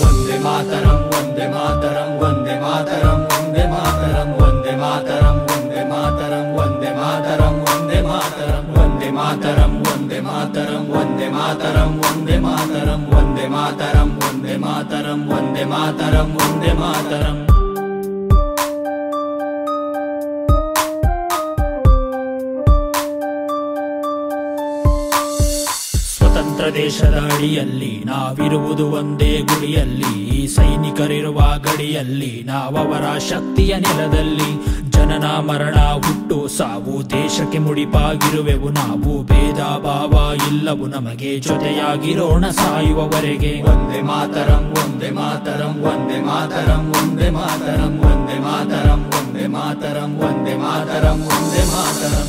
वंदे मातरम वंदे मातरम वंदे मातरम वंदे मातरम वंदे मातरम वंदे मातरम वंदे मातरम वंदे मातरम वंदे मातरम वंदे मातरम वंदे मातरम वंदे मातरम वंदे मातरम वंदे मातरम वंदे मातरम वंदे मातरम ಸ್ವತಂತ್ರ ದೇಶದ ಅಡಿಯಲ್ಲಿ ನಾವಿರುವುದು ಒಂದೇ ಗುರಿಯಲ್ಲಿ, ಸೈನಿಕರಿರುವ ಗಡಿಯಲ್ಲಿ ನಾವವರ ಶಕ್ತಿಯ ನೆಲದಲ್ಲಿ. ಜನನ ಮರಣ ಹುಟ್ಟು ಸಾವು ದೇಶಕ್ಕೆ ಮುಡಿಪಾಗಿರುವೆವು ನಾವು, ಭೇದ ಭಾವ ಇಲ್ಲವು ನಮಗೆ ಜೊತೆಯಾಗಿರೋಣ ಸಾಯುವವರೆಗೆ. ವಂದೇ ಮಾತರಂ ವಂದೇ ಮಾತರಂ ವಂದೇ ಮಾತರಂ ವಂದೇ ಮಾತರಂ ವಂದೇ ಮಾತರಂ ವಂದೇ ಮಾತರಂ ವಂದೇ ಮಾತರಂ ವಂದೇ ಮಾತರಂ.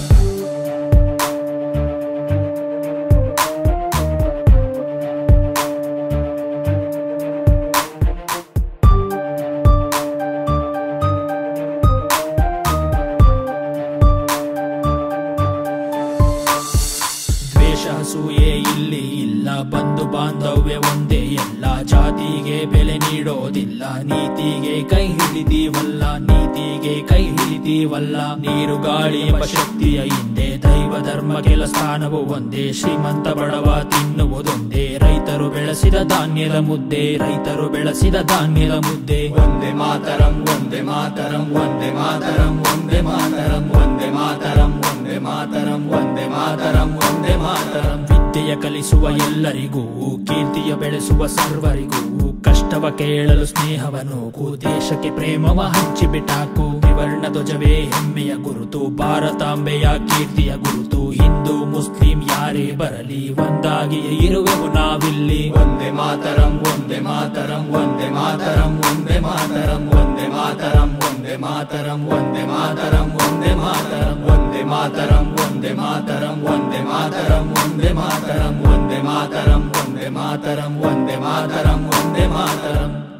ಅಸೂಯೆ ಇಲ್ಲಿ ಇಲ್ಲ, ಬಂಧು ಬಾಂಧವ್ಯ ಒಂದೇ, ಎಲ್ಲ ಜಾತಿಗೆ ಬೆಲೆ ನೀಡೋದಿಲ್ಲ. ನೀತಿಗೆ ಕೈ ಹಿಡಿದೀವಲ್ಲ, ನೀತಿಗೆ ಕೈ ಹಿಡಿದೀವಲ್ಲ. ನೀರು ಗಾಳಿ ಎಂಬ ಶಕ್ತಿಯ ಹಿಂದೆ ದೈವ ಧರ್ಮ ಕೆಲ ಸ್ಥಾನವು ಒಂದೇ. ಶ್ರೀಮಂತ ಬಡವ ತಿನ್ನುವುದೊಂದೇ, ರೈತರು ಬೆಳೆಸಿದ ಧಾನ್ಯದ ಮುದ್ದೆ, ರೈತರು ಬೆಳೆಸಿದ ಧಾನ್ಯದ ಮುದ್ದೆ. ವಂದೇ ಮಾತರಂ ವಂದೇ ಮಾತರಂ ವಂದೇ ಮಾತರಂ ವಂದೇ ಮಾತರಂ ವಂದೇ ಮಾತರಂ ವಂದೇ ಮಾತರಂ ವಂದೇ ಮಾತರಂ ವಂದೇ ಮಾತರಂ. ವಿದ್ಯೆಯ ಕಲಿಸುವ ಎಲ್ಲರಿಗೂ, ಕೀರ್ತಿಯ ಬೆಳೆಸುವ ಸರ್ವರಿಗೂ, ಕಷ್ಟವ ಕೇಳಲು ಸ್ನೇಹವನೋಗು, ದೇಶಕ್ಕೆ ಪ್ರೇಮವ ಹಂಚಿಬಿಟ್ಟಾಕು. ತ್ರಿವರ್ಣ ಧ್ವಜವೇ ಹೆಮ್ಮೆಯ ಗುರುತು, ಭಾರತಾಂಬೆಯ ಕೀರ್ತಿಯ ಗುರುತು. ಹಿಂದೂ ಮುಸ್ಲಿಂ ಯಾರೇ ಬರಲಿ ಒಂದಾಗಿಯೇ ಇರುವೆವು ನಾವಿಲ್ಲಿ. ವಂದೇ ಮಾತರಂ ವಂದೇ ಮಾತರಂ ವಂದೇ ಮಾತರಂ ವಂದೇ ಮಾತರಂ ವಂದೇ ಮಾತರಂ ವಂದೇ ಮಾತರಂ ವಂದೇ ಮಾತರಂ ವಂದೇ ಮಾತರಂ ವಂದೇ ಮಾತರಂ ವಂದೇ ಮಾತರಂ ವಂದೇ ಮಾತರಂ ವಂದೇ ಮಾತರಂ ವಂದೇ ಮಾತರಂ ವಂದೇ ಮಾತರಂ ವಂದೇ ಮಾತರಂ ವಂದೇ ಮಾತರಂ.